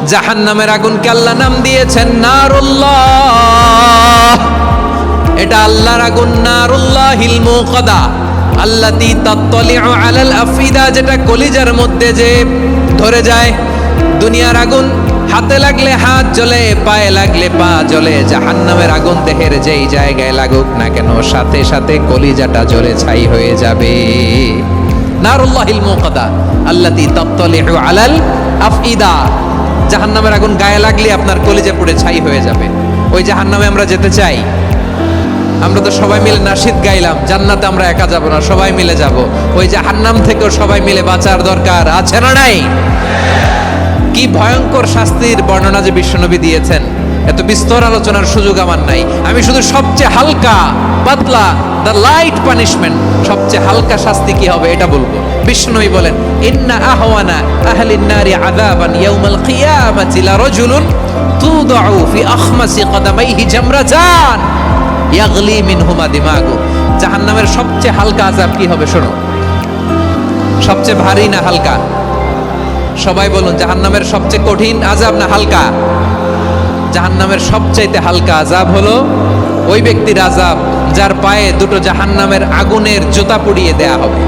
জাহান্নামের আগুনকে আল্লাহ নাম দিয়েছেন নারুল্লাহ। এটা আল্লাহর আগুন, নারুল্লাহিল মুকাদা আল্লাতী তাত্তালিউ আলাল আফিদা, যেটা কলিজার মধ্যে যে ধরে যায়। দুনিয়ার আগুন হাতে লাগলে হাত জ্বলে, পায়ে লাগলে পা জ্বলে। জাহান্নামের আগুন দেহের যেই জায়গায় লাগুক না কেন, সাথে সাথে কলিজাটা জ্বলে ছাই হয়ে যাবে। নারুল্লাহিল মুকাদা আল্লাতী তাত্তালিউ আলাল আফিদা, জাহান্নামের আগুন গায়ে লাগলে আপনার কলিজা পুড়ে ছাই হয়ে যাবে। ওই জাহান্নামে আমরা যেতে চাই? আমরা তো সবাই মিলে নাশিদ গাইলাম, জান্নাতে আমরা একা যাব না, সবাই মিলে যাব। ওই জাহান্নাম থেকেও সবাই মিলে বাঁচার দরকার আছে না নাই? কি ভয়ঙ্কর শাস্তির বর্ণনা যে বিশ্বনবী দিয়েছেন, এত বিস্তর আলোচনার সুযোগ আমার নাই। আমি শুধু সবচেয়ে হালকা পাতলা, দ্য লাইট পানিশমেন্ট, সবচেয়ে হালকা শাস্তি কি হবে এটা বলবো। বিশ্বনবী বলেন, ইন্না আহওয়ানা আহলিন নারি আযাবান ইয়াউমাল কিয়ামাতি লারাজুলুন তুদউ ফি আখমাসি কদামাইহি জামরাতান ইয়াগলি মিনহুমা দিমাগু। জাহান্নামের সবচেয়ে হালকা আযাব কি হবে শোনো। সবচেয়ে ভারী না হালকা? সবাই বলুন, জাহান্নামের সবচেয়ে কঠিন আযাব না হালকা? জাহান্নামের সবচাইতে হালকা আযাব হলো ওই ব্যক্তির আযাব যার পায়ে দুটো জাহান্নামের আগুনের জুতা পুড়িয়ে দেয়া হবে।